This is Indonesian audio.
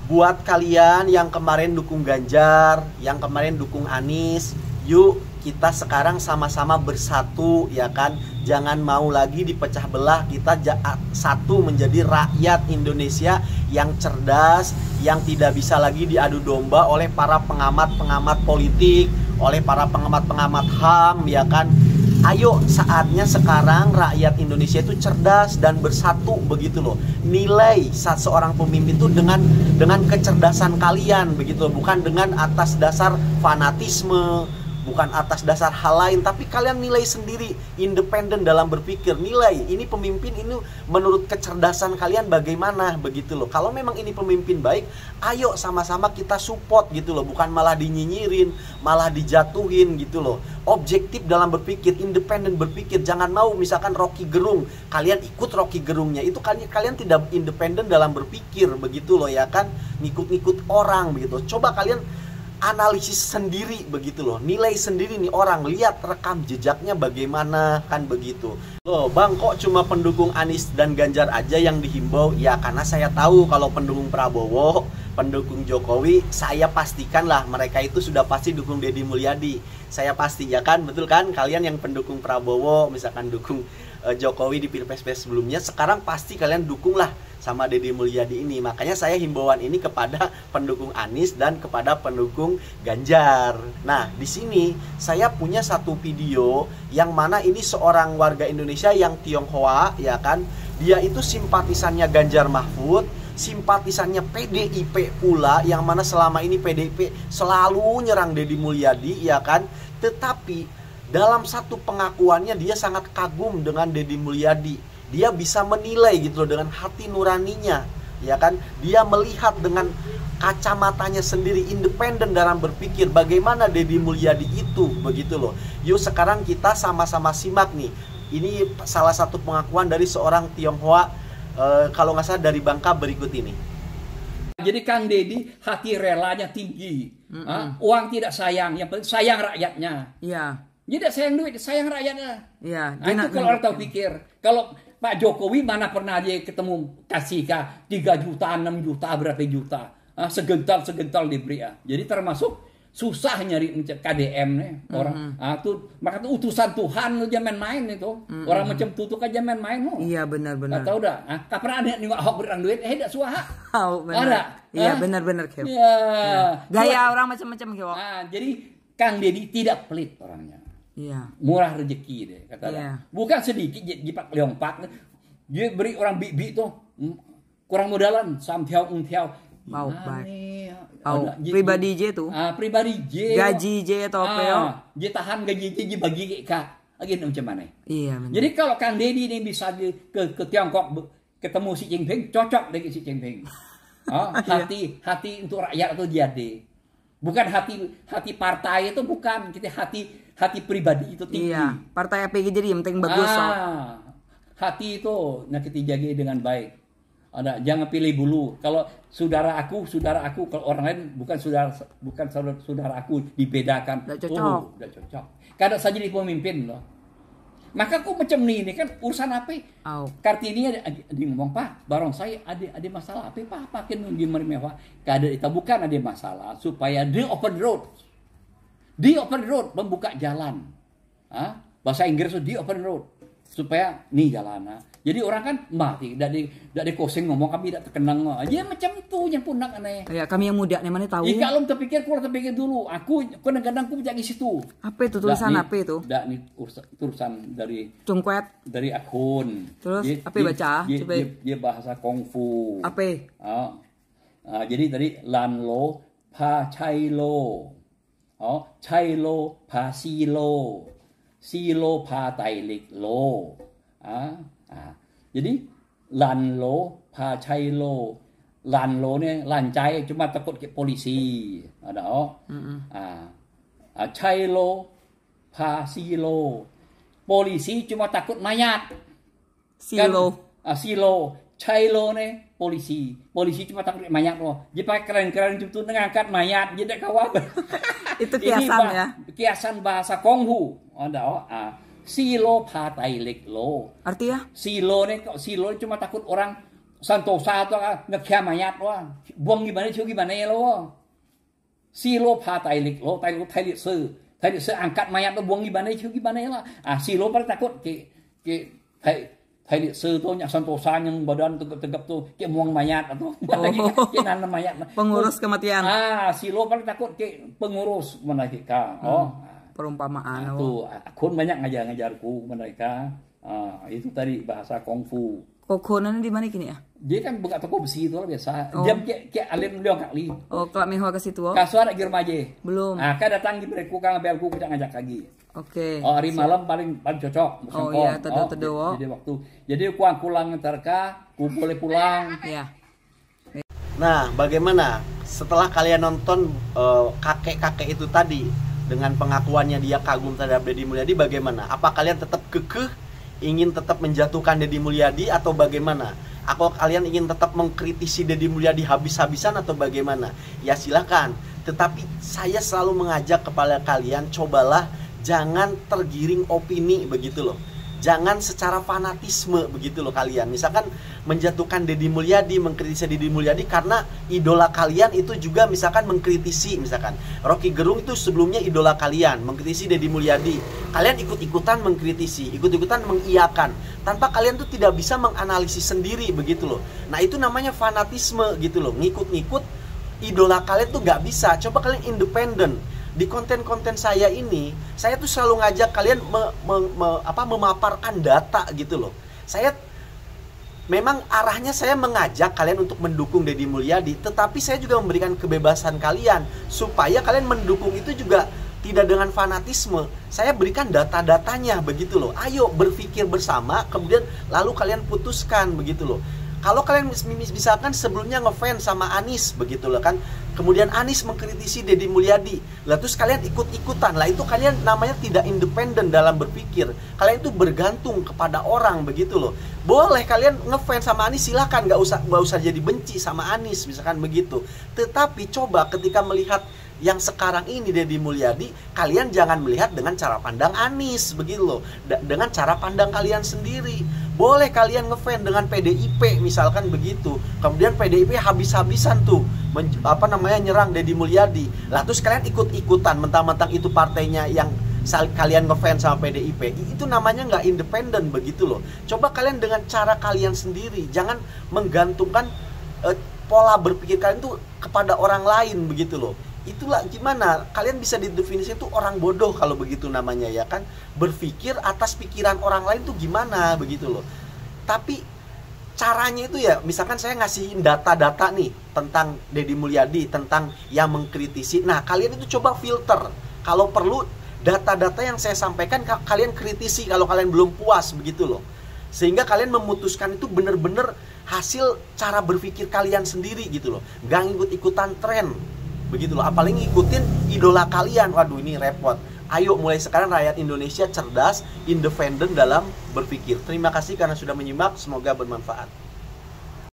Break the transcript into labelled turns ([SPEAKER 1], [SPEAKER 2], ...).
[SPEAKER 1] Buat kalian yang kemarin dukung Ganjar, yang kemarin dukung Anies, yuk kita sekarang sama-sama bersatu ya kan. Jangan mau lagi dipecah belah, kita satu menjadi rakyat Indonesia yang cerdas, yang tidak bisa lagi diadu domba oleh para pengamat-pengamat politik, oleh para pengamat-pengamat HAM ya kan. Ayo saatnya sekarang rakyat Indonesia itu cerdas dan bersatu begitu loh. Nilai saat seorang pemimpin itu dengan kecerdasan kalian begitu, bukan dengan atas dasar fanatisme, bukan atas dasar hal lain, tapi kalian nilai sendiri, independen dalam berpikir, nilai ini pemimpin ini menurut kecerdasan kalian bagaimana begitu loh. Kalau memang ini pemimpin baik, ayo sama-sama kita support gitu loh, bukan malah dinyinyirin, malah dijatuhin gitu loh. Objektif dalam berpikir, independen berpikir, jangan mau misalkan Rocky Gerung, kalian ikut Rocky Gerungnya, itu kalian tidak independen dalam berpikir begitu loh ya kan, ngikut-ngikut orang begitu. Coba kalian analisis sendiri begitu loh, nilai sendiri nih orang, lihat rekam jejaknya bagaimana kan begitu loh. Bang, kok cuma pendukung Anies dan Ganjar aja yang dihimbau? Ya karena saya tahu kalau pendukung Prabowo, pendukung Jokowi, saya pastikan lah mereka itu sudah pasti dukung Deddy Mulyadi. Saya pasti ya kan, betul kan? Kalian yang pendukung Prabowo misalkan dukung Jokowi di Pilpres sebelumnya, sekarang pasti kalian dukung lah sama Deddy Mulyadi ini. Makanya saya himbauan ini kepada pendukung Anies dan kepada pendukung Ganjar. Nah, di sini saya punya satu video yang mana ini seorang warga Indonesia yang Tionghoa ya kan. Dia itu simpatisannya Ganjar Mahfud, simpatisannya PDIP pula, yang mana selama ini PDIP selalu nyerang Deddy Mulyadi ya kan. Tetapi dalam satu pengakuannya dia sangat kagum dengan Deddy Mulyadi. Dia bisa menilai gitu loh dengan hati nuraninya ya kan. Dia melihat dengan kacamatanya sendiri, independen dalam berpikir bagaimana Deddy Mulyadi itu begitu loh. Yuk sekarang kita sama-sama simak nih. Ini salah satu pengakuan dari seorang Tionghoa, kalau nggak salah dari Bangka, berikut ini.
[SPEAKER 2] Jadi Kang Deddy hati relanya tinggi. Uang tidak sayang, yang penting sayang rakyatnya.
[SPEAKER 3] Iya.
[SPEAKER 2] Jadi tidak sayang duit, sayang rakyatnya.
[SPEAKER 3] Iya.
[SPEAKER 2] Nah, itu kalau orang tahu pikir. Kalau Pak Jokowi mana pernah dia ketemu kasih 3 juta, 6 juta, berapa juta. Segental diberi ya. Jadi termasuk susah nyari KDM nih orang. Maka tuh utusan Tuhan lu jangan main itu. Orang macam tutuk aja main mau.
[SPEAKER 3] Iya benar-benar.
[SPEAKER 2] Tahu dah. Kapan ada nengok Ahok berang duit? Tidak suah.
[SPEAKER 3] Ada. Iya benar-benar Kev.
[SPEAKER 2] Iya.
[SPEAKER 3] Gaya orang macam-macam Kev.
[SPEAKER 2] Jadi Kang Deddy tidak pelit orangnya.
[SPEAKER 3] Iya.
[SPEAKER 2] Murah rezeki deh kata dia. Bukan sedikit jipak leompak. Dia beri orang bibi tuh kurang modalan sam tiao
[SPEAKER 3] Mau baik. Pribadi J tuh.
[SPEAKER 2] Pribadi J.
[SPEAKER 3] Gaji J atau apa ya?
[SPEAKER 2] J tahan gaji J bagi ke lagi macam mana?
[SPEAKER 3] Iya benar.
[SPEAKER 2] Jadi kalau Kang Deddy ini bisa ke Tiongkok ketemu Xi Jinping, cocok dengan Xi Jinping. Hati untuk rakyat itu jadi. Bukan hati partai itu, bukan, kita hati pribadi itu tinggi. Iya,
[SPEAKER 3] partai APG jadi yang penting bagus.
[SPEAKER 2] Hati itu nah kita jaga dengan baik. Jangan pilih bulu. Kalau saudara aku, kalau orang lain bukan saudara aku, dibedakan.
[SPEAKER 3] Tidak cocok.
[SPEAKER 2] Tidak cocok. Kadang saja di pemimpin loh. Maka aku macam ini kan urusan apa? Kartini ada ngomong Pak, barang saya ada masalah apa Pak? Pakai nunggu mewah. Kada itu bukan ada masalah supaya di open road membuka jalan. Bahasa Inggris itu di open road supaya nih jalan. Jadi orang kan mati, dari koseng ngomong kami tidak terkenang aja macam itu yang pundak aneh.
[SPEAKER 3] Ya kami yang muda nih mana tahu.
[SPEAKER 2] Jika lu terpikir dulu. Aku kadang-kadang aku menjadi situ.
[SPEAKER 3] Apa itu tulisan apa itu?
[SPEAKER 2] Ini urusan dari
[SPEAKER 3] Cungkwet.
[SPEAKER 2] Dari akun.
[SPEAKER 3] Terus apa baca? Coba.
[SPEAKER 2] Dia bahasa kungfu.
[SPEAKER 3] Apa?
[SPEAKER 2] Jadi tadi lan lo pa chai lo. Chai lo pa si lo. Si lo pa tai lik lo. Jadi lan lo pa chai lo. Lan lo nih lancai cuma takut ke polisi. Chai lo pa si lo. Polisi cuma takut mayat.
[SPEAKER 3] Silo.
[SPEAKER 2] Silo. Chai lo nih polisi. Polisi cuma takut mayat lo. Dia pakai keren-keren itu ngangkat mayat. Jadi kawan.
[SPEAKER 3] Itu kiasan ya.
[SPEAKER 2] Kiasan bahasa Konghu. Silo pa tai lik lo.
[SPEAKER 3] Artinya?
[SPEAKER 2] Silo cuma takut orang Santosa tuh ngekya mayat wah, buang gimana lo, silo pa tailik lo, tailik se angkat mayat lo buang gimana lah, silo pada takut ke tailik se tuh nyak Santosa yang badan tegap tuh ke buang mayat atau ke nanam mayat,
[SPEAKER 3] pengurus kematian,
[SPEAKER 2] silo pada takut ke pengurus mereka,
[SPEAKER 3] perumpamaan,
[SPEAKER 2] tuh akun banyak ngajarku mereka, itu tadi bahasa kungfu.
[SPEAKER 3] Kokonan di mana kini ya?
[SPEAKER 2] Dia kan buka toko besi itu lah biasa. Dia kayak alim dia kali.
[SPEAKER 3] Oh, kelak mehwa ke situ.
[SPEAKER 2] Kasuara girmaje.
[SPEAKER 3] Belum.
[SPEAKER 2] Kan datang di breku kang belku kita ngajak lagi.
[SPEAKER 3] Oke.
[SPEAKER 2] Hari malam paling cocok.
[SPEAKER 3] Oh iya, tedo.
[SPEAKER 2] Jadi waktu. Jadi kuang pulang terka, ku boleh pulang.
[SPEAKER 3] Iya.
[SPEAKER 1] Nah, bagaimana setelah kalian nonton kakek-kakek itu tadi dengan pengakuannya dia kagum terhadap Deddy Mulyadi, bagaimana? Apa kalian tetap kekeh ingin tetap menjatuhkan Deddy Mulyadi atau bagaimana? Atau kalian ingin tetap mengkritisi Deddy Mulyadi habis-habisan atau bagaimana? Ya silakan. Tetapi saya selalu mengajak kepada kalian, cobalah jangan tergiring opini begitu loh. Jangan secara fanatisme begitu loh kalian. Misalkan menjatuhkan Deddy Mulyadi, mengkritisi Deddy Mulyadi karena idola kalian itu juga misalkan mengkritisi, misalkan Rocky Gerung itu sebelumnya idola kalian, mengkritisi Deddy Mulyadi. Kalian ikut-ikutan mengkritisi, ikut-ikutan mengiyakan tanpa kalian tuh tidak bisa menganalisis sendiri begitu loh. Nah, itu namanya fanatisme gitu loh. Ngikut-ngikut idola kalian tuh nggak bisa. Coba kalian independen. Di konten-konten saya ini, saya tuh selalu ngajak kalian memaparkan data gitu loh. Saya memang arahnya saya mengajak kalian untuk mendukung Deddy Mulyadi, tetapi saya juga memberikan kebebasan kalian supaya kalian mendukung itu juga tidak dengan fanatisme. Saya berikan data-datanya begitu loh. Ayo berpikir bersama, kemudian lalu kalian putuskan begitu loh. Kalau kalian misalkan sebelumnya ngefans sama Anies begitu loh kan, kemudian Anies mengkritisi Deddy Mulyadi, lah terus kalian ikut-ikutan, lah itu kalian namanya tidak independen dalam berpikir. Kalian itu bergantung kepada orang begitu loh. Boleh kalian ngefans sama Anies, silahkan, nggak usah jadi benci sama Anies misalkan begitu. Tetapi coba ketika melihat yang sekarang ini Deddy Mulyadi, kalian jangan melihat dengan cara pandang Anies begitu loh, dengan cara pandang kalian sendiri. Boleh kalian ngefans dengan PDIP misalkan begitu, kemudian PDIP habis-habisan tuh nyerang Deddy Mulyadi, lah terus kalian ikut-ikutan mentang-mentang itu partainya yang kalian ngefans sama PDIP, itu namanya nggak independen begitu loh. Coba kalian dengan cara kalian sendiri, jangan menggantungkan pola berpikir kalian tuh kepada orang lain begitu loh. Itulah gimana kalian bisa didefinisi itu orang bodoh kalau begitu namanya ya kan, berpikir atas pikiran orang lain tuh gimana begitu loh. Tapi caranya itu ya, misalkan saya ngasih data-data nih tentang Deddy Mulyadi, tentang yang mengkritisi. Nah, kalian itu coba filter. Kalau perlu data-data yang saya sampaikan kalian kritisi kalau kalian belum puas begitu loh. Sehingga kalian memutuskan itu benar-benar hasil cara berpikir kalian sendiri gitu loh. Gak ikut-ikutan tren begitu loh, apalagi ngikutin idola kalian. Waduh, ini repot. Ayo mulai sekarang rakyat Indonesia cerdas, independen dalam berpikir. Terima kasih karena sudah menyimak, semoga bermanfaat.